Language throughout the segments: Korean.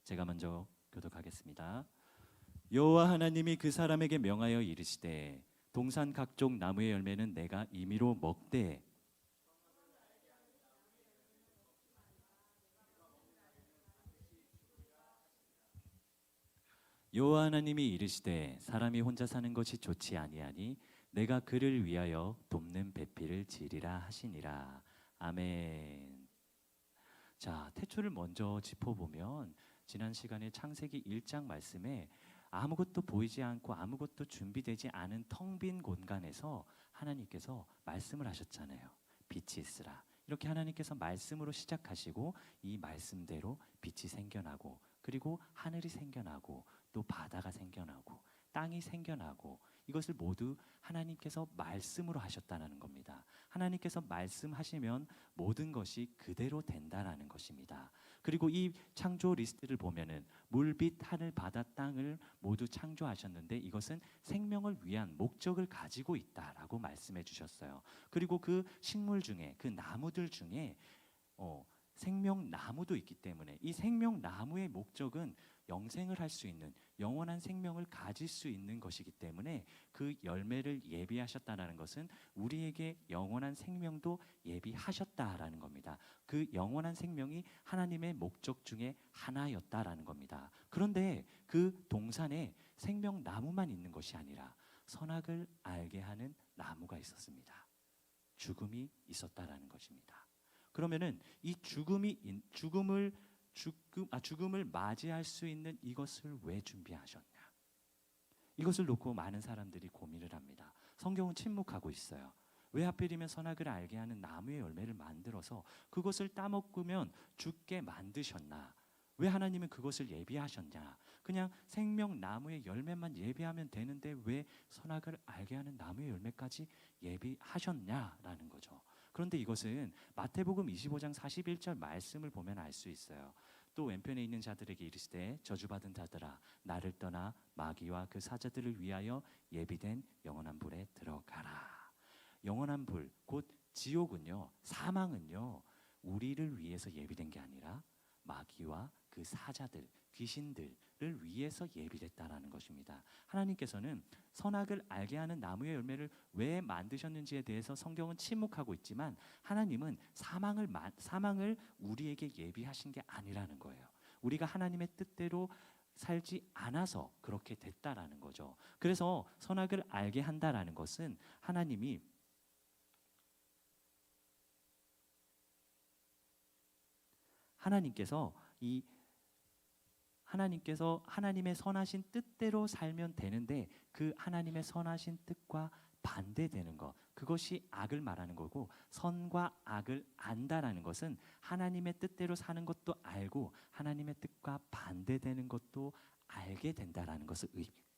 제가 먼저 교독하겠습니다. 여호와 하나님이 그 사람에게 명하여 이르시되 동산 각종 나무의 열매는 내가 임의로 먹되 여호와 하나님이 이르시되 사람이 혼자 사는 것이 좋지 아니하니 내가 그를 위하여 돕는 배필을 지으리라 하시니라. 아멘. 자, 태초를 먼저 짚어보면 지난 시간에 창세기 1장 말씀에 아무것도 보이지 않고 아무것도 준비되지 않은 텅 빈 공간에서 하나님께서 말씀을 하셨잖아요. 빛이 있으라. 이렇게 하나님께서 말씀으로 시작하시고 이 말씀대로 빛이 생겨나고 그리고 하늘이 생겨나고 또 바다가 생겨나고 땅이 생겨나고 이것을 모두 하나님께서 말씀으로 하셨다는 겁니다. 하나님께서 말씀하시면 모든 것이 그대로 된다는 것입니다. 그리고 이 창조 리스트를 보면은 물빛 하늘 바다 땅을 모두 창조하셨는데 이것은 생명을 위한 목적을 가지고 있다라고 말씀해 주셨어요. 그리고 그 식물 중에 그 나무들 중에 생명나무도 있기 때문에 이 생명나무의 목적은 영생을 할 수 있는 영원한 생명을 가질 수 있는 것이기 때문에 그 열매를 예비하셨다는 것은 우리에게 영원한 생명도 예비하셨다라는 겁니다. 그 영원한 생명이 하나님의 목적 중에 하나였다라는 겁니다. 그런데 그 동산에 생명나무만 있는 것이 아니라 선악을 알게 하는 나무가 있었습니다. 죽음이 있었다라는 것입니다. 그러면은 이 죽음을 맞이할 수 있는 이것을 왜 준비하셨냐? 이것을 놓고 많은 사람들이 고민을 합니다. 성경은 침묵하고 있어요. 왜 하필이면 선악을 알게 하는 나무의 열매를 만들어서 그것을 따먹으면 죽게 만드셨나? 왜 하나님은 그것을 예비하셨냐? 그냥 생명나무의 열매만 예비하면 되는데 왜 선악을 알게 하는 나무의 열매까지 예비하셨냐라는 거죠. 그런데 이것은 마태복음 25장 41절 말씀을 보면 알 수 있어요. 또 왼편에 있는 자들에게 이르시되 저주받은 자들아 나를 떠나 마귀와 그 사자들을 위하여 예비된 영원한 불에 들어가라. 영원한 불, 곧 지옥은요, 사망은요, 우리를 위해서 예비된 게 아니라 마귀와 그 사자들, 귀신들을 위해서 예비됐다라는 것입니다. 하나님께서는 선악을 알게 하는 나무의 열매를 왜 만드셨는지에 대해서 성경은 침묵하고 있지만 하나님은 사망을 우리에게 예비하신 게 아니라는 거예요. 우리가 하나님의 뜻대로 살지 않아서 그렇게 됐다라는 거죠. 그래서 선악을 알게 한다라는 것은 하나님께서 하나님의 선하신 뜻대로 살면 되는데 그 하나님의 선하신 뜻과 반대되는 것, 그것이 악을 말하는 거고, 선과 악을 안다라는 것은 하나님의 뜻대로 사는 것도 알고 하나님의 뜻과 반대되는 것도 알게 된다라는 것을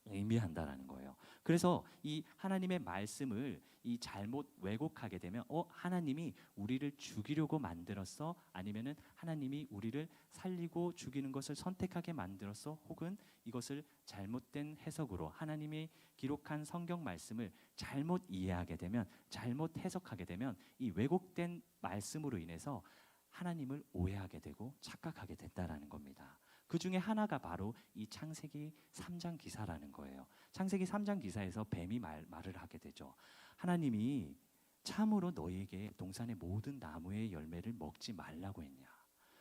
의미한다라는 거예요. 그래서 이 하나님의 말씀을 이 잘못 왜곡하게 되면 하나님이 우리를 죽이려고 만들었어, 아니면은 하나님이 우리를 살리고 죽이는 것을 선택하게 만들었어, 혹은 이것을 잘못된 해석으로 하나님이 기록한 성경 말씀을 잘못 이해하게 되면, 잘못 해석하게 되면 이 왜곡된 말씀으로 인해서 하나님을 오해하게 되고 착각하게 된다라는 겁니다. 그 중에 하나가 바로 이 창세기 3장 기사라는 거예요. 창세기 3장 기사에서 뱀이 말을 하게 되죠. 하나님이 참으로 너희에게 동산의 모든 나무의 열매를 먹지 말라고 했냐?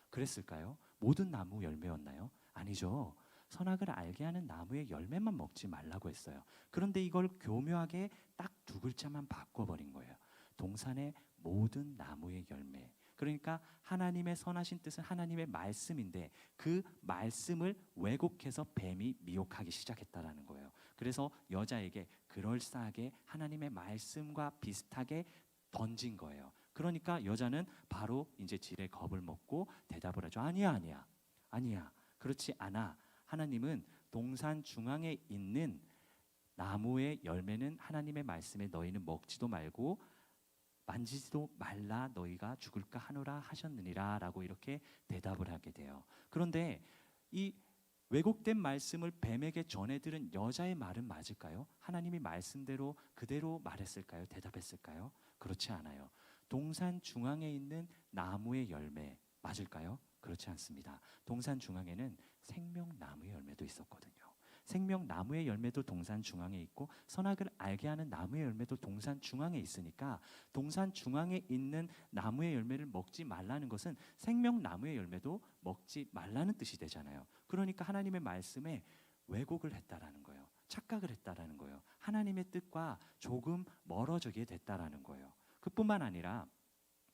그랬을까요? 모든 나무 열매였나요? 아니죠. 선악을 알게 하는 나무의 열매만 먹지 말라고 했어요. 그런데 이걸 교묘하게 딱 두 글자만 바꿔버린 거예요. 동산의 모든 나무의 열매. 그러니까 하나님의 선하신 뜻은 하나님의 말씀인데 그 말씀을 왜곡해서 뱀이 미혹하기 시작했다라는 거예요. 그래서 여자에게 그럴싸하게 하나님의 말씀과 비슷하게 던진 거예요. 그러니까 여자는 바로 이제 지레 겁을 먹고 대답을 하죠. 아니야. 그렇지 않아. 하나님은 동산 중앙에 있는 나무의 열매는 하나님의 말씀에 너희는 먹지도 말고 만지지도 말라 너희가 죽을까 하노라 하셨느니라 라고 이렇게 대답을 하게 돼요. 그런데 이 왜곡된 말씀을 뱀에게 전해 들은 여자의 말은 맞을까요? 하나님이 말씀대로 그대로 말했을까요? 대답했을까요? 그렇지 않아요. 동산 중앙에 있는 나무의 열매 맞을까요? 그렇지 않습니다. 동산 중앙에는 생명나무의 열매도 있었거든요. 생명나무의 열매도 동산 중앙에 있고 선악을 알게 하는 나무의 열매도 동산 중앙에 있으니까 동산 중앙에 있는 나무의 열매를 먹지 말라는 것은 생명나무의 열매도 먹지 말라는 뜻이 되잖아요. 그러니까 하나님의 말씀에 왜곡을 했다라는 거예요. 착각을 했다라는 거예요. 하나님의 뜻과 조금 멀어지게 됐다라는 거예요. 그뿐만 아니라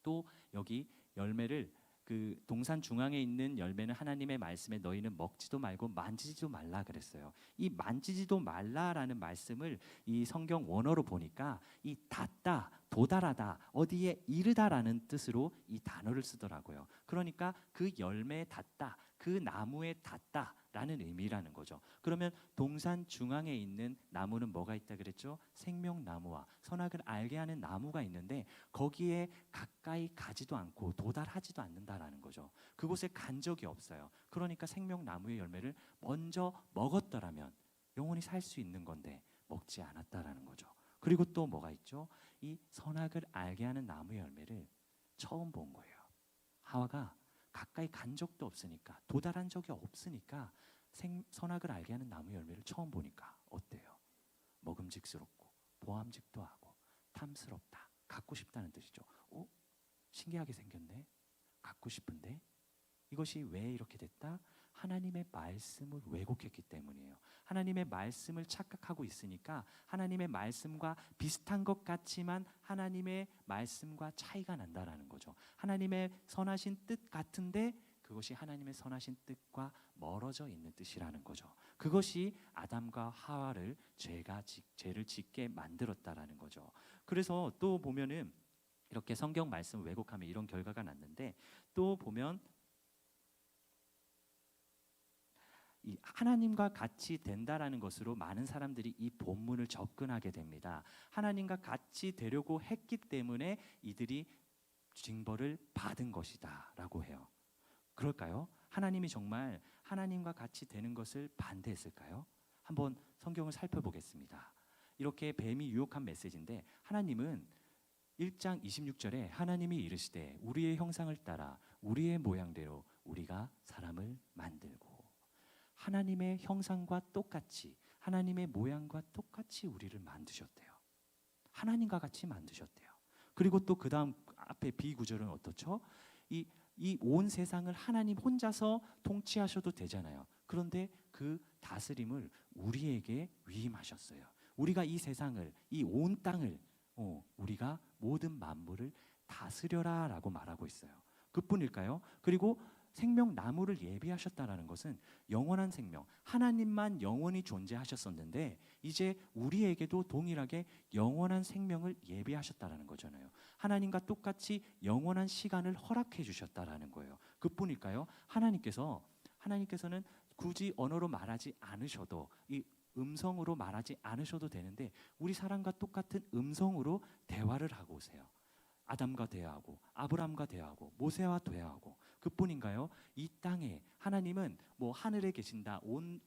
또 여기 열매를 그 동산 중앙에 있는 열매는 하나님의 말씀에 너희는 먹지도 말고 만지지도 말라 그랬어요. 이 만지지도 말라라는 말씀을 이 성경 원어로 보니까 이 닿다, 도달하다, 어디에 이르다라는 뜻으로 이 단어를 쓰더라고요. 그러니까 그 열매에 닿다, 그 나무에 닿다라는 의미라는 거죠. 그러면 동산 중앙에 있는 나무는 뭐가 있다 그랬죠? 생명나무와 선악을 알게 하는 나무가 있는데 거기에 가까이 가지도 않고 도달하지도 않는다라는 거죠. 그곳에 간 적이 없어요. 그러니까 생명나무의 열매를 먼저 먹었더라면 영원히 살 수 있는 건데 먹지 않았다라는 거죠. 그리고 또 뭐가 있죠? 이 선악을 알게 하는 나무의 열매를 처음 본 거예요. 하와가 가까이 간 적도 없으니까 도달한 적이 없으니까 선악을 알게 하는 나무의 열매를 처음 보니까 어때요? 먹음직스럽고 보암직도 하고 탐스럽다. 갖고 싶다는 뜻이죠. 신기하게 생겼네. 갖고 싶은데 이것이 왜 이렇게 됐다? 하나님의 말씀을 왜곡했기 때문이에요. 하나님의 말씀을 착각하고 있으니까 하나님의 말씀과 비슷한 것 같지만 하나님의 말씀과 차이가 난다라는 거죠. 하나님의 선하신 뜻 같은데 그것이 하나님의 선하신 뜻과 멀어져 있는 뜻이라는 거죠. 그것이 아담과 하와를 죄를 짓게 만들었다라는 거죠. 그래서 또 보면은 이렇게 성경 말씀을 왜곡하면 이런 결과가 났는데 또 보면 이 하나님과 같이 된다라는 것으로 많은 사람들이 이 본문을 접근하게 됩니다. 하나님과 같이 되려고 했기 때문에 이들이 징벌을 받은 것이다라고 해요. 그럴까요? 하나님이 정말 하나님과 같이 되는 것을 반대했을까요? 한번 성경을 살펴보겠습니다. 이렇게 뱀이 유혹한 메시지인데 하나님은 1장 26절에 하나님이 이르시되 우리의 형상을 따라 우리의 모양대로 우리가 사람을 만들고 하나님의 형상과 똑같이 하나님의 모양과 똑같이 우리를 만드셨대요. 하나님과 같이 만드셨대요. 그리고 또 그 다음 앞에 비구절은 어떻죠? 이 온 세상을 하나님 혼자서 통치하셔도 되잖아요. 그런데 그 다스림을 우리에게 위임하셨어요. 우리가 이 세상을 이 온 땅을 우리가 모든 만물을 다스려라 라고 말하고 있어요. 그뿐일까요? 그리고 생명나무를 예비하셨다라는 것은 영원한 생명, 하나님만 영원히 존재하셨었는데 이제 우리에게도 동일하게 영원한 생명을 예비하셨다라는 거잖아요. 하나님과 똑같이 영원한 시간을 허락해 주셨다라는 거예요. 그뿐일까요? 하나님께서는 굳이 언어로 말하지 않으셔도 이 음성으로 말하지 않으셔도 되는데 우리 사람과 똑같은 음성으로 대화를 하고 오세요. 아담과 대화하고 아브라함과 대화하고 모세와 대화하고 그뿐인가요? 이 땅에 하나님은 뭐 하늘에 계신다, 온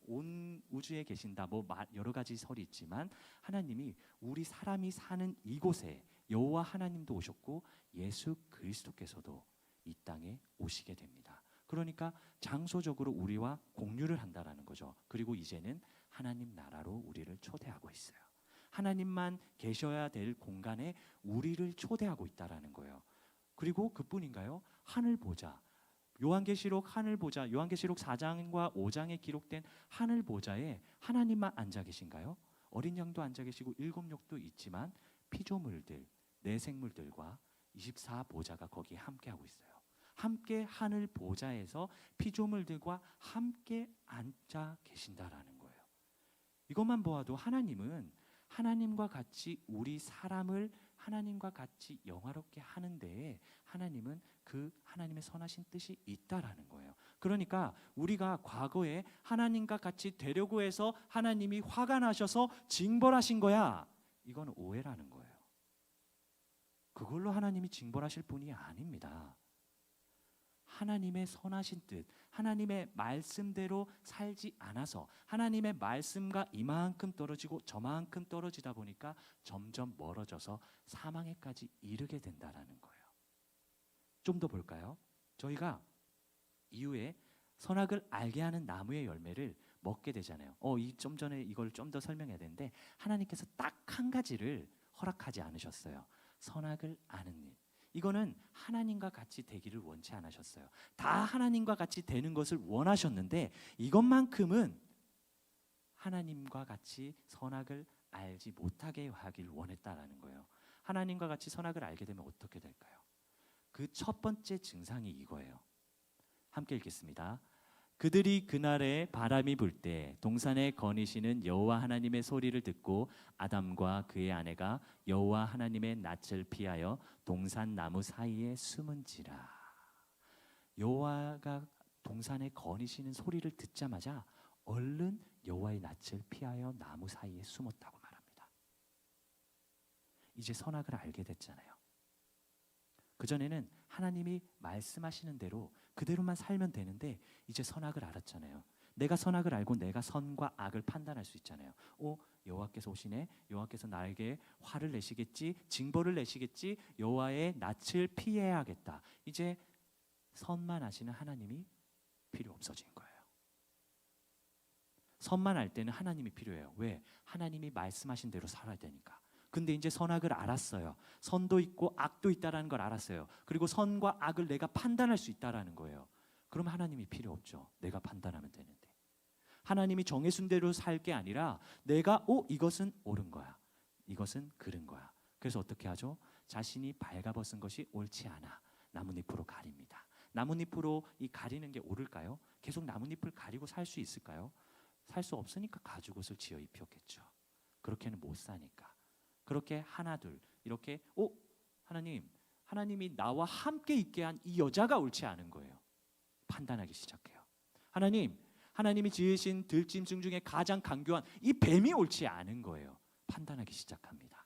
우주에 계신다, 뭐 여러 가지 설이 있지만 하나님이 우리 사람이 사는 이곳에 여호와 하나님도 오셨고 예수 그리스도께서도 이 땅에 오시게 됩니다. 그러니까 장소적으로 우리와 공유를 한다라는 거죠. 그리고 이제는 하나님 나라로 우리를 초대하고 있어요. 하나님만 계셔야 될 공간에 우리를 초대하고 있다라는 거예요. 그리고 그뿐인가요? 하늘 보좌. 요한계시록 4장과 5장에 기록된 하늘 보좌에 하나님만 앉아 계신가요? 어린 양도 앉아 계시고 일곱 육도 있지만 피조물들, 내 생물들과 24보좌가 거기에 함께하고 있어요. 함께 하늘 보좌에서 피조물들과 함께 앉아 계신다라는 거예요. 이것만 보아도 하나님은 하나님과 같이 우리 사람을 하나님과 같이 영화롭게 하는 데에 하나님은 그 하나님의 선하신 뜻이 있다라는 거예요. 그러니까 우리가 과거에 하나님과 같이 되려고 해서 하나님이 화가 나셔서 징벌하신 거야. 이건 오해라는 거예요. 그걸로 하나님이 징벌하실 분이 아닙니다. 하나님의 선하신 뜻, 하나님의 말씀대로 살지 않아서 하나님의 말씀과 이만큼 떨어지고 저만큼 떨어지다 보니까 점점 멀어져서 사망에까지 이르게 된다라는 거예요. 좀 더 볼까요? 저희가 이후에 선악을 알게 하는 나무의 열매를 먹게 되잖아요. 좀 전에 이걸 좀 더 설명해야 되는데 하나님께서 딱 한 가지를 허락하지 않으셨어요. 선악을 아는 일. 이거는 하나님과 같이 되기를 원치 않으셨어요. 다 하나님과 같이 되는 것을 원하셨는데 이것만큼은 하나님과 같이 선악을 알지 못하게 하길 원했다라는 거예요. 하나님과 같이 선악을 알게 되면 어떻게 될까요? 그 첫 번째 증상이 이거예요. 함께 읽겠습니다. 그들이 그날에 바람이 불 때 동산에 거니시는 여호와 하나님의 소리를 듣고 아담과 그의 아내가 여호와 하나님의 낯을 피하여 동산 나무 사이에 숨은지라. 여호와가 동산에 거니시는 소리를 듣자마자 얼른 여호와의 낯을 피하여 나무 사이에 숨었다고 말합니다. 이제 선악을 알게 됐잖아요. 그전에는 하나님이 말씀하시는 대로 그대로만 살면 되는데 이제 선악을 알았잖아요. 내가 선악을 알고 내가 선과 악을 판단할 수 있잖아요. 여호와께서 오시네. 여호와께서 나에게 화를 내시겠지, 징벌을 내시겠지. 여호와의 낯을 피해야겠다. 이제 선만 아시는 하나님이 필요 없어진 거예요. 선만 알 때는 하나님이 필요해요. 왜? 하나님이 말씀하신 대로 살아야 되니까. 근데 이제 선악을 알았어요. 선도 있고 악도 있다라는 걸 알았어요. 그리고 선과 악을 내가 판단할 수 있다라는 거예요. 그럼 하나님이 필요 없죠. 내가 판단하면 되는데. 하나님이 정해준 대로 살 게 아니라 내가 이것은 옳은 거야. 이것은 그른 거야. 그래서 어떻게 하죠? 자신이 발가벗은 것이 옳지 않아. 나뭇잎으로 가립니다. 나뭇잎으로 이 가리는 게 옳을까요? 계속 나뭇잎을 가리고 살 수 있을까요? 살 수 없으니까 가죽옷을 지어 입혔겠죠. 그렇게는 못 사니까. 그렇게 하나둘 이렇게 하나님이 나와 함께 있게 한 이 여자가 옳지 않은 거예요. 판단하기 시작해요. 하나님이 지으신 들짐승 중에 가장 강교한 이 뱀이 옳지 않은 거예요. 판단하기 시작합니다.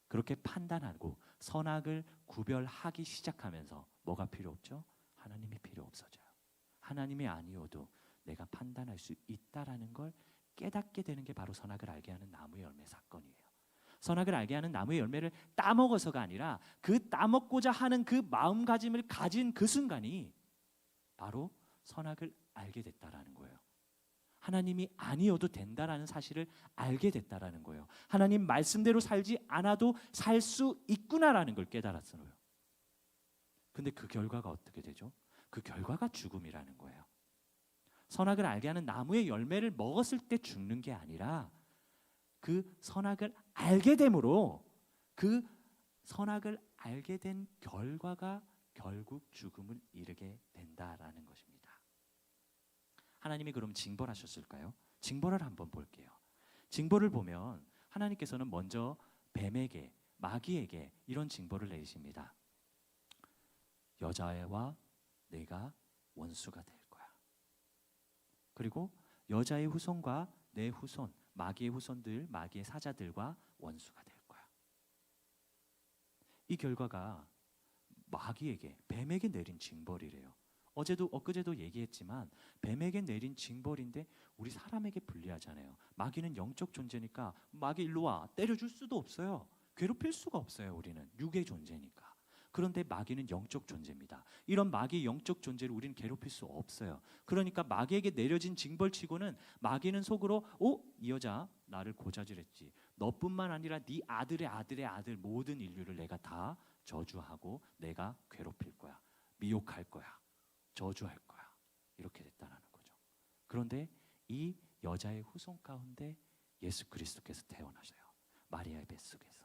그렇게 판단하고 선악을 구별하기 시작하면서 뭐가 필요 없죠? 하나님이 필요 없어져요. 하나님이 아니어도 내가 판단할 수 있다라는 걸 깨닫게 되는 게 바로 선악을 알게 하는 나무의 열매 사건이에요. 선악을 알게 하는 나무의 열매를 따먹어서가 아니라 그 따먹고자 하는 그 마음가짐을 가진 그 순간이 바로 선악을 알게 됐다라는 거예요. 하나님이 아니어도 된다라는 사실을 알게 됐다라는 거예요. 하나님 말씀대로 살지 않아도 살 수 있구나라는 걸 깨달았어요. 근데 그 결과가 어떻게 되죠? 그 결과가 죽음이라는 거예요. 선악을 알게 하는 나무의 열매를 먹었을 때 죽는 게 아니라 그 선악을 알게 됨으로 그 선악을 알게 된 결과가 결국 죽음을 이르게 된다라는 것입니다. 하나님이 그럼 징벌하셨을까요? 징벌을 한번 볼게요. 징벌을 보면 하나님께서는 먼저 뱀에게, 마귀에게 이런 징벌을 내리십니다. 여자애와 내가 원수가 될 거야. 그리고 여자의 후손과 내 후손, 마귀의 후손들, 마귀의 사자들과 원수가 될 거야. 이 결과가 마귀에게, 뱀에게 내린 징벌이래요. 엊그제도 얘기했지만 뱀에게 내린 징벌인데 우리 사람에게 불리하잖아요. 마귀는 영적 존재니까 마귀 일로 와 때려줄 수도 없어요. 괴롭힐 수가 없어요. 우리는 육의 존재니까. 그런데 마귀는 영적 존재입니다. 이런 마귀의 영적 존재를 우리는 괴롭힐 수 없어요. 그러니까 마귀에게 내려진 징벌치고는 마귀는 속으로 이 여자 나를 고자질했지. 너뿐만 아니라 네 아들의 아들의 아들 모든 인류를 내가 다 저주하고 내가 괴롭힐 거야. 미혹할 거야. 저주할 거야. 이렇게 됐다는 거죠. 그런데 이 여자의 후손 가운데 예수 그리스도께서 태어나셔요. 마리아의 뱃속에서.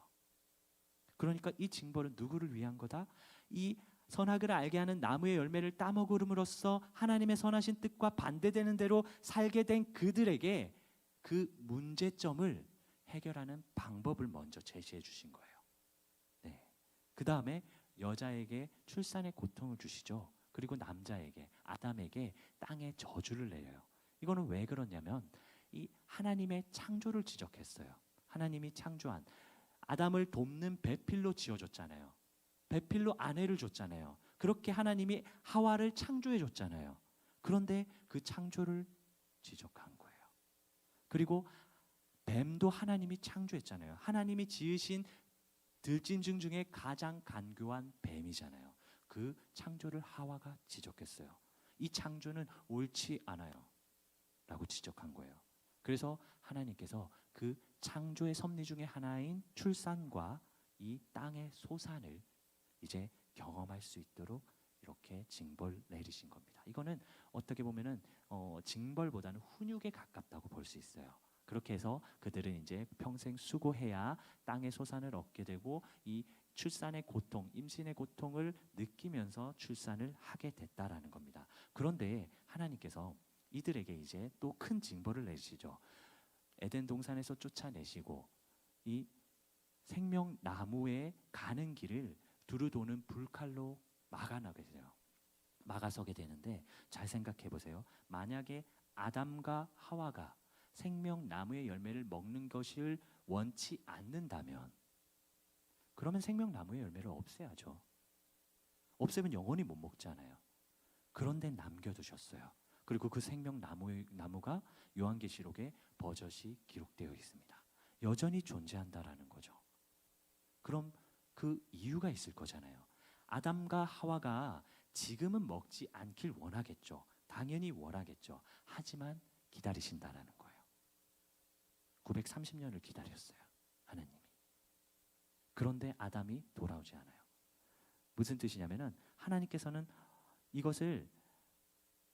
그러니까 이 징벌은 누구를 위한 거다? 이 선악을 알게 하는 나무의 열매를 따먹음으로써 하나님의 선하신 뜻과 반대되는 대로 살게 된 그들에게 그 문제점을 해결하는 방법을 먼저 제시해 주신 거예요. 네. 그 다음에 여자에게 출산의 고통을 주시죠. 그리고 남자에게, 아담에게 땅의 저주를 내려요. 이거는 왜 그러냐면 이 하나님의 창조를 지적했어요. 하나님이 창조한 아담을 돕는 배필로 지어줬잖아요. 배필로 아내를 줬잖아요. 그렇게 하나님이 하와를 창조해 줬잖아요. 그런데 그 창조를 지적한 거예요. 그리고 뱀도 하나님이 창조했잖아요. 하나님이 지으신 들짐승 중에 가장 간교한 뱀이잖아요. 그 창조를 하와가 지적했어요. 이 창조는 옳지 않아요 라고 지적한 거예요. 그래서 하나님께서 그 창조의 섭리 중에 하나인 출산과 이 땅의 소산을 이제 경험할 수 있도록 이렇게 징벌 내리신 겁니다. 이거는 어떻게 보면은 징벌보다는 훈육에 가깝다고 볼 수 있어요. 그렇게 해서 그들은 이제 평생 수고해야 땅의 소산을 얻게 되고 이 출산의 고통, 임신의 고통을 느끼면서 출산을 하게 됐다라는 겁니다. 그런데 하나님께서 이들에게 이제 또 큰 징벌을 내시죠. 에덴 동산에서 쫓아내시고 이 생명 나무에 가는 길을 두루 도는 불칼로 막아나게 돼요. 막아서게 되는데 잘 생각해 보세요. 만약에 아담과 하와가 생명 나무의 열매를 먹는 것을 원치 않는다면 그러면 생명 나무의 열매를 없애야죠. 없애면 영원히 못 먹잖아요. 그런데 남겨두셨어요. 그리고 그 생명 나무가 요한계시록에 버젓이 기록되어 있습니다. 여전히 존재한다라는 거죠. 그럼 그 이유가 있을 거잖아요. 아담과 하와가 지금은 먹지 않길 원하겠죠. 당연히 원하겠죠. 하지만 기다리신다라는 거예요. 930년을 기다렸어요. 하나님이. 그런데 아담이 돌아오지 않아요. 무슨 뜻이냐면은 하나님께서는 이것을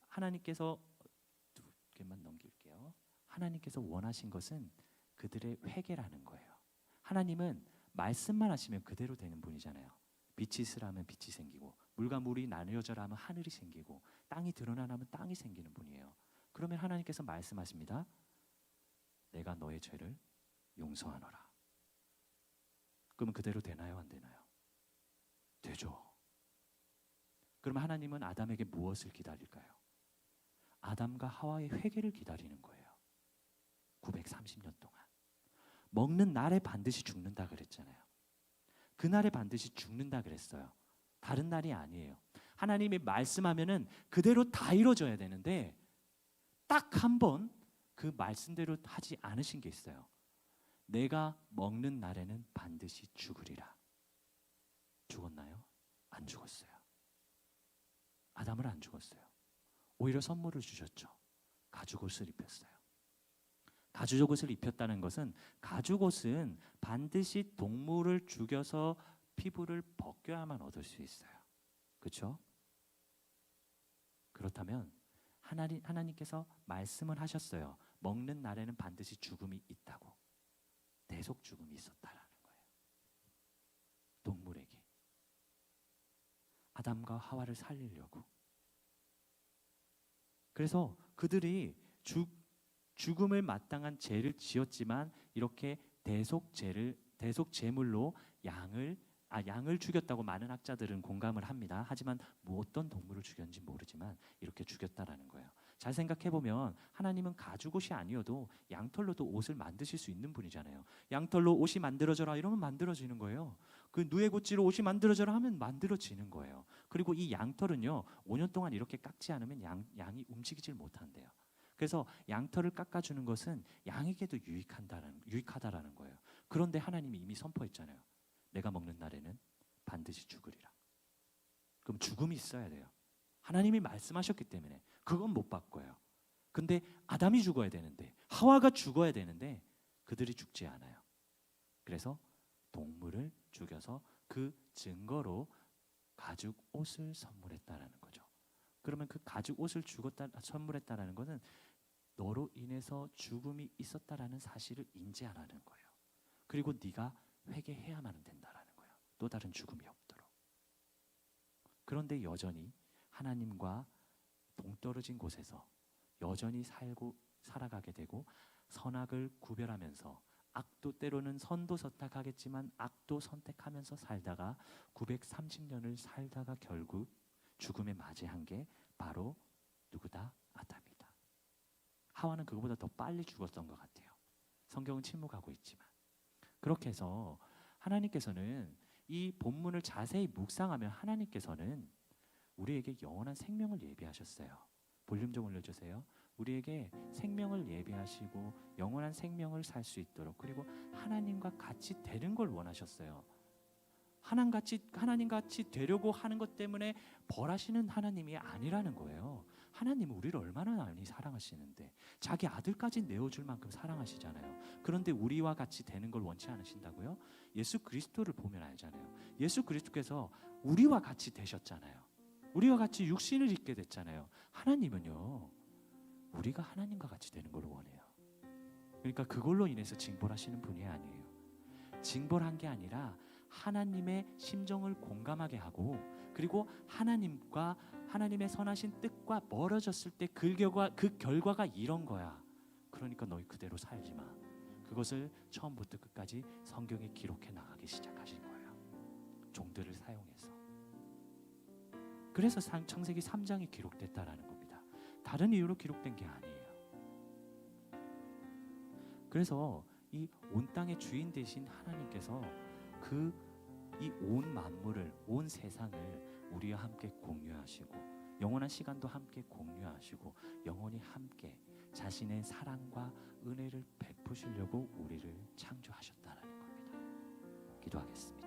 하나님께서 두 개만 넘길게요. 하나님께서 원하신 것은 그들의 회개라는 거예요. 하나님은 말씀만 하시면 그대로 되는 분이잖아요. 빛이 있으라면 빛이 생기고 물과 물이 나뉘어져라 하면 하늘이 생기고 땅이 드러나라 하면 땅이 생기는 분이에요. 그러면 하나님께서 말씀하십니다. 내가 너의 죄를 용서하노라. 그러면 그대로 되나요? 안 되나요? 되죠. 그러면 하나님은 아담에게 무엇을 기다릴까요? 아담과 하와의 회개를 기다리는 거예요. 930년 동안. 먹는 날에 반드시 죽는다 그랬잖아요. 그날에 반드시 죽는다 그랬어요. 다른 날이 아니에요. 하나님이 말씀하면은 그대로 다 이루어져야 되는데 딱 한 번 그 말씀대로 하지 않으신 게 있어요. 내가 먹는 날에는 반드시 죽으리라. 죽었나요? 안 죽었어요. 아담은 안 죽었어요. 오히려 선물을 주셨죠. 가죽옷을 입혔어요. 가죽옷을 입혔다는 것은 가죽옷은 반드시 동물을 죽여서 피부를 벗겨야만 얻을 수 있어요. 그렇죠? 그렇다면 하나님께서 말씀을 하셨어요. 먹는 날에는 반드시 죽음이 있다고. 대속 죽음이 있었다라는 거예요. 동물에게. 아담과 하와를 살리려고. 그래서 그들이 죽음을 마땅한 죄를 지었지만 이렇게 대속 제물로 양을 죽였다고 많은 학자들은 공감을 합니다. 하지만 어떤 동물을 죽였는지 모르지만 이렇게 죽였다라는 거예요. 잘 생각해 보면 하나님은 가죽옷이 아니어도 양털로도 옷을 만드실 수 있는 분이잖아요. 양털로 옷이 만들어져라 이러면 만들어지는 거예요. 그 누에고치로 옷이 만들어져라 하면 만들어지는 거예요. 그리고 이 양털은요 5년 동안 이렇게 깎지 않으면 양이 움직이질 못한대요. 그래서 양털을 깎아주는 것은 양에게도 유익하다라는 거예요. 그런데 하나님이 이미 선포했잖아요. 내가 먹는 날에는 반드시 죽으리라. 그럼 죽음이 있어야 돼요. 하나님이 말씀하셨기 때문에 그건 못 바꿔요. 근데 아담이 죽어야 되는데 하와가 죽어야 되는데 그들이 죽지 않아요. 그래서 동물을 죽여서 그 증거로 가죽 옷을 선물했다라는 거죠. 그러면 그 가죽 옷을 선물했다라는 것은 너로 인해서 죽음이 있었다라는 사실을 인지하라는 거예요. 그리고 네가 회개해야만 된다라는 거예요. 또 다른 죽음이 없도록. 그런데 여전히 하나님과 동떨어진 곳에서 여전히 살아가게 되고 선악을 구별하면서 악도 때로는 선도 선택하겠지만 악도 선택하면서 살다가 930년을 살다가 결국 죽음에 맞이한 게 바로 누구다? 아담이다. 하와는 그거보다 더 빨리 죽었던 것 같아요. 성경은 침묵하고 있지만. 그렇게 해서 하나님께서는 이 본문을 자세히 묵상하면 하나님께서는 우리에게 영원한 생명을 예비하셨어요. 볼륨 좀 올려주세요. 우리에게 생명을 예비하시고 영원한 생명을 살 수 있도록 그리고 하나님과 같이 되는 걸 원하셨어요. 하나님 같이 되려고 하는 것 때문에 벌하시는 하나님이 아니라는 거예요. 하나님은 우리를 얼마나 많이 사랑하시는데 자기 아들까지 내어줄 만큼 사랑하시잖아요. 그런데 우리와 같이 되는 걸 원치 않으신다고요? 예수 그리스도를 보면 알잖아요. 예수 그리스도께서 우리와 같이 되셨잖아요. 우리와 같이 육신을 입게 됐잖아요. 하나님은요, 우리가 하나님과 같이 되는 걸 원해요. 그러니까 그걸로 인해서 징벌하시는 분이 아니에요. 징벌한 게 아니라 하나님의 심정을 공감하게 하고, 그리고 하나님과 하나님의 선하신 뜻과 멀어졌을 때 그 결과가 이런 거야. 그러니까 너희 그대로 살지 마. 그것을 처음부터 끝까지 성경에 기록해 나가기 시작하신 거예요. 종들을 사용해서. 그래서 창세기 3장이 기록됐다라는 겁니다. 다른 이유로 기록된 게 아니에요. 그래서 이 온 땅의 주인 되신 하나님께서 이 온 만물을, 온 세상을 우리와 함께 공유하시고 영원한 시간도 함께 공유하시고 영원히 함께 자신의 사랑과 은혜를 베푸시려고 우리를 창조하셨다는 겁니다. 기도하겠습니다.